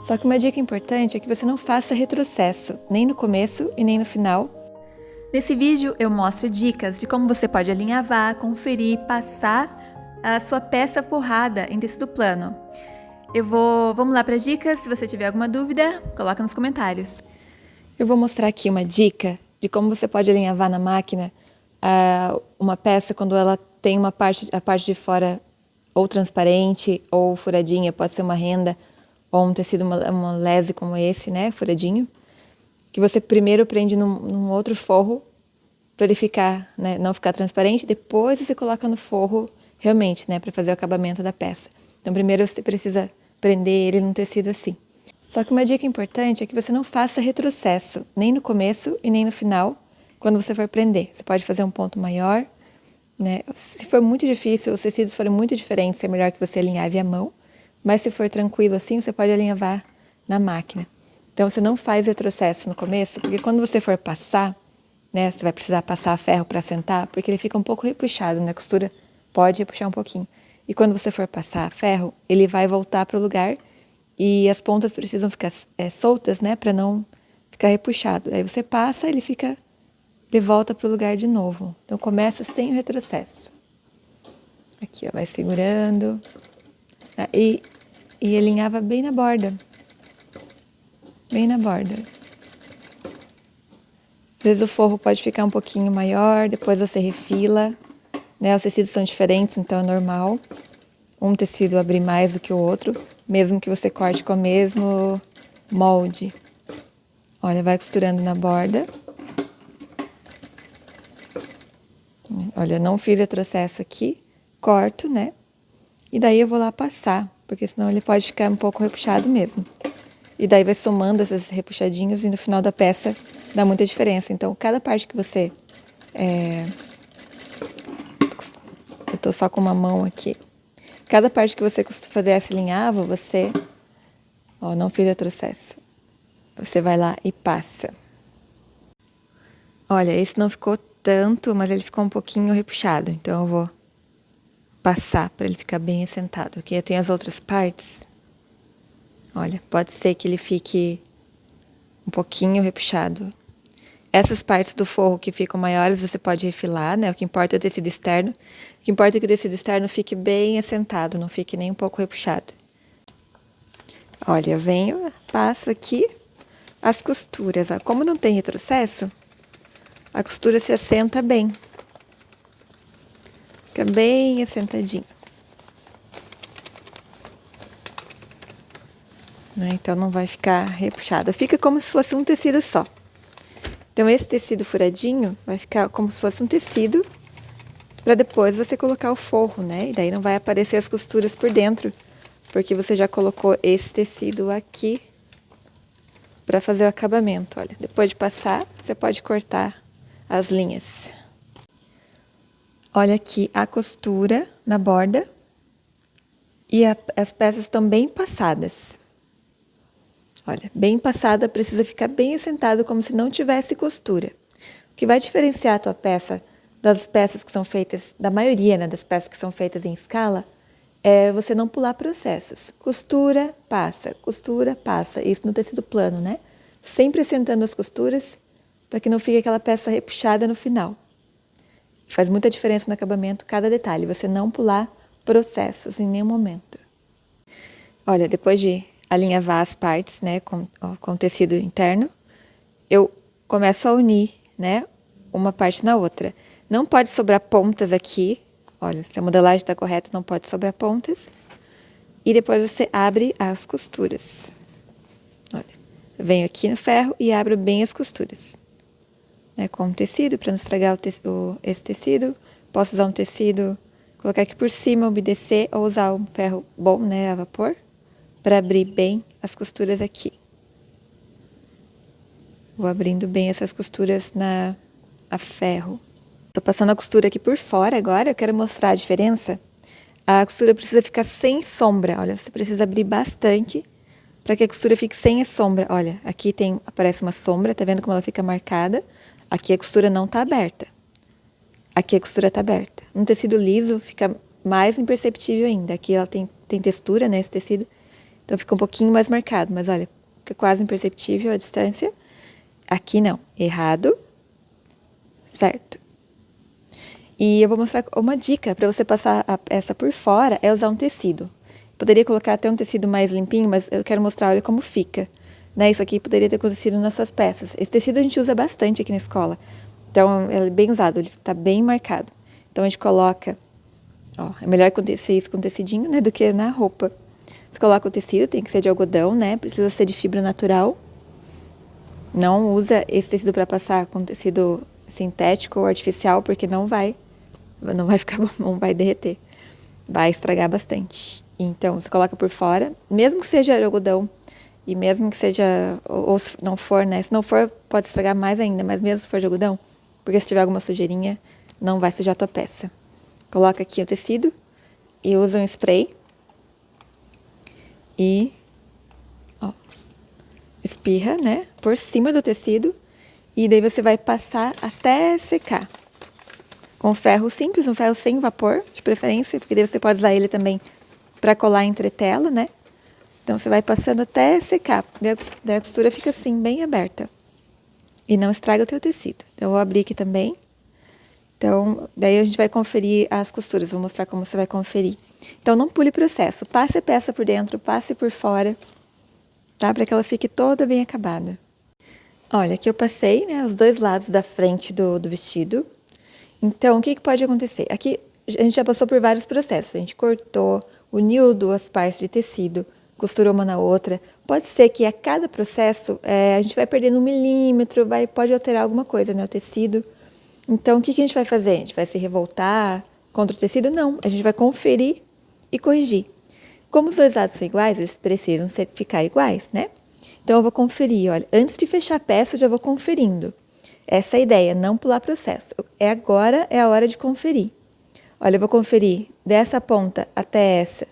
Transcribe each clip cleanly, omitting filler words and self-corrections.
Só que uma dica importante é que você não faça retrocesso, nem no começo e nem no final. Nesse vídeo eu mostro dicas de como você pode alinhavar, conferir, passar a sua peça forrada em tecido plano. Vamos lá para as dicas. Se você tiver alguma dúvida, coloca nos comentários. Eu vou mostrar aqui uma dica de como você pode alinhavar na máquina uma peça quando ela tem a parte de fora ou transparente ou furadinha, pode ser uma renda ou um tecido, uma lese como esse, né, furadinho, que você primeiro prende num outro forro para ele ficar, né, não ficar transparente, depois você coloca no forro realmente, né, para fazer o acabamento da peça. Então primeiro você precisa prender ele num tecido assim. Só que uma dica importante é que você não faça retrocesso, nem no começo e nem no final, quando você for prender. Você pode fazer um ponto maior, né? Se for muito difícil, os tecidos forem muito diferentes, é melhor que você alinhave à mão. Mas se for tranquilo assim, você pode alinhavar na máquina. Então você não faz retrocesso no começo, porque quando você for passar, né, você vai precisar passar ferro para assentar, porque ele fica um pouco repuxado, né? A costura pode repuxar um pouquinho. E quando você for passar ferro, ele vai voltar para o lugar e as pontas precisam ficar soltas, né, para não ficar repuxado. Aí você passa, ele volta para o lugar de novo. Então começa sem o retrocesso. Aqui, ó, vai segurando. E alinhava bem na borda. Bem na borda. Às vezes o forro pode ficar um pouquinho maior, depois você refila, né? Os tecidos são diferentes, então é normal um tecido abrir mais do que o outro, mesmo que você corte com o mesmo molde. Olha, vai costurando na borda. Olha, não fiz retrocesso aqui, corto, né? E daí eu vou lá passar, porque senão ele pode ficar um pouco repuxado mesmo. E daí vai somando esses repuxadinhos e no final da peça dá muita diferença. Então, cada parte que você... Eu tô só com uma mão aqui. Cada parte que você fazer essa alinhava, você... Ó, não fiz retrocesso. Você vai lá e passa. Olha, esse não ficou tanto, mas ele ficou um pouquinho repuxado. Então, eu vou passar para ele ficar bem assentado. Aqui eu tenho as outras partes. Olha, pode ser que ele fique um pouquinho repuxado. Essas partes do forro que ficam maiores, você pode refilar, né? O que importa é o tecido externo. O que importa é que o tecido externo fique bem assentado, não fique nem um pouco repuxado. Olha, eu venho, passo aqui as costuras. Ó. Como não tem retrocesso, a costura se assenta bem. Fica bem assentadinho. Né? Então não vai ficar repuxado. Fica como se fosse um tecido só. Então esse tecido furadinho vai ficar como se fosse um tecido para depois você colocar o forro, né? E daí não vai aparecer as costuras por dentro, porque você já colocou esse tecido aqui para fazer o acabamento. Olha, depois de passar, você pode cortar as linhas. Olha aqui a costura na borda e as peças estão bem passadas. Olha, bem passada, precisa ficar bem assentado, como se não tivesse costura. O que vai diferenciar a tua peça das peças que são feitas, da maioria, né, das peças que são feitas em escala, é você não pular processos. Costura, passa. Isso no tecido plano, né? Sempre assentando as costuras, para que não fique aquela peça repuxada no final. Faz muita diferença no acabamento, cada detalhe, você não pular processos em nenhum momento. Olha, depois de alinhavar as partes, né, com tecido interno, eu começo a unir, né, uma parte na outra. Não pode sobrar pontas aqui, olha, se a modelagem está correta, não pode sobrar pontas. E depois você abre as costuras. Olha, eu venho aqui no ferro e abro bem as costuras. Né, com o tecido, para não estragar esse tecido. Posso usar um tecido, colocar aqui por cima, umedecer, ou usar um ferro bom, né, a vapor, para abrir bem as costuras aqui. Vou abrindo bem essas costuras a ferro. Tô passando a costura aqui por fora agora, eu quero mostrar a diferença. A costura precisa ficar sem sombra, olha, você precisa abrir bastante para que a costura fique sem a sombra. Olha, aqui aparece uma sombra, tá vendo como ela fica marcada? Aqui a costura não tá aberta. Aqui a costura tá aberta. No tecido liso fica mais imperceptível ainda. Aqui ela tem textura, né, esse tecido. Então fica um pouquinho mais marcado, mas olha, fica quase imperceptível a distância. Aqui não, errado, certo? E eu vou mostrar uma dica para você passar a peça por fora, é usar um tecido. Poderia colocar até um tecido mais limpinho, mas eu quero mostrar, olha como fica. Né? Isso aqui poderia ter acontecido nas suas peças. Esse tecido a gente usa bastante aqui na escola. Então, ele é bem usado, ele está bem marcado. Então, a gente coloca, ó, é melhor acontecer isso com tecidinho, né, do que na roupa. Você coloca o tecido, tem que ser de algodão, né, precisa ser de fibra natural. Não usa esse tecido para passar com tecido sintético ou artificial, porque não vai ficar bom, não vai derreter. Vai estragar bastante. Então, você coloca por fora, mesmo que seja de algodão, e mesmo que seja, ou se não for, né, se não for, pode estragar mais ainda, mas mesmo se for de algodão, porque se tiver alguma sujeirinha, não vai sujar a tua peça. Coloca aqui o tecido e usa um spray. E, ó, espirra, né, por cima do tecido. E daí você vai passar até secar. Com ferro simples, um ferro sem vapor, de preferência, porque daí você pode usar ele também para colar entre tela, né. Então você vai passando até secar. Daí a costura fica assim, bem aberta. E não estraga o teu tecido. Então eu vou abrir aqui também. Então, daí a gente vai conferir as costuras, vou mostrar como você vai conferir. Então, não pule o processo, passe a peça por dentro, passe por fora, tá? Para que ela fique toda bem acabada. Olha, aqui eu passei, né, os dois lados da frente do vestido. Então, o que pode acontecer? Aqui a gente já passou por vários processos, a gente cortou, uniu duas partes de tecido, costurou uma na outra. Pode ser que a cada processo a gente vai perdendo 1 milímetro, pode alterar alguma coisa, né, o tecido. Então, o que a gente vai fazer? A gente vai se revoltar contra o tecido? Não, a gente vai conferir e corrigir. Como os dois lados são iguais, eles precisam ficar iguais, né? Então, eu vou conferir, olha, antes de fechar a peça, eu já vou conferindo. Essa é a ideia, não pular processo. Agora é a hora de conferir. Olha, eu vou conferir dessa ponta até essa,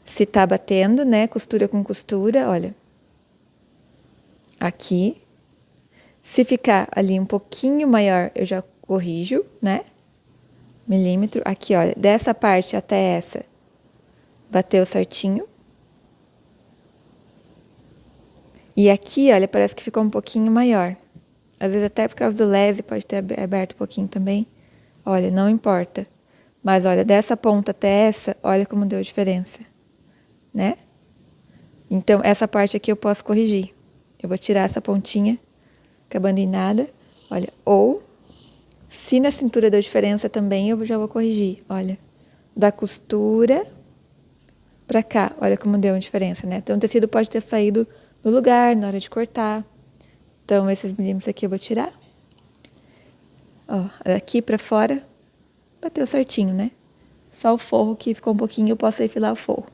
se tá batendo, né? Costura com costura, olha. Aqui. Se ficar ali um pouquinho maior, eu já corrijo, né? Milímetro. Aqui, olha, dessa parte até essa, bateu certinho. E aqui, olha, parece que ficou um pouquinho maior. Às vezes até por causa do lese pode ter aberto um pouquinho também. Olha, não importa. Mas olha, dessa ponta até essa, olha como deu diferença, né? Então, essa parte aqui eu posso corrigir. Eu vou tirar essa pontinha, acabando em nada, olha, ou se na cintura deu diferença também, eu já vou corrigir, olha, da costura pra cá, olha como deu uma diferença, né? Então, o tecido pode ter saído do lugar na hora de cortar, então, esses milímetros aqui eu vou tirar, ó, daqui pra fora, bateu certinho, né? Só o forro que ficou um pouquinho, eu posso refilar o forro.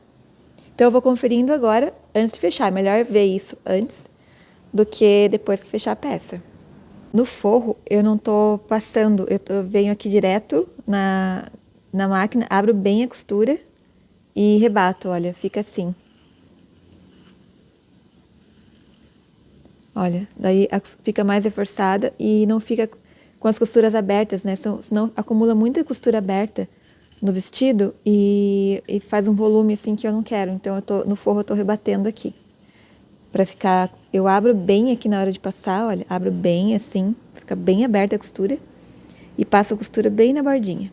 Então, eu vou conferindo agora, antes de fechar, é melhor ver isso antes, do que depois que fechar a peça. No forro, eu não tô passando, venho aqui direto na máquina, abro bem a costura e rebato, olha, fica assim. Olha, daí fica mais reforçada e não fica com as costuras abertas, né? Senão acumula muita costura aberta no vestido e faz um volume assim que eu não quero. Então, no forro eu tô rebatendo aqui. Pra ficar, eu abro bem aqui na hora de passar, olha, abro bem assim, fica bem aberta a costura e passo a costura bem na bordinha.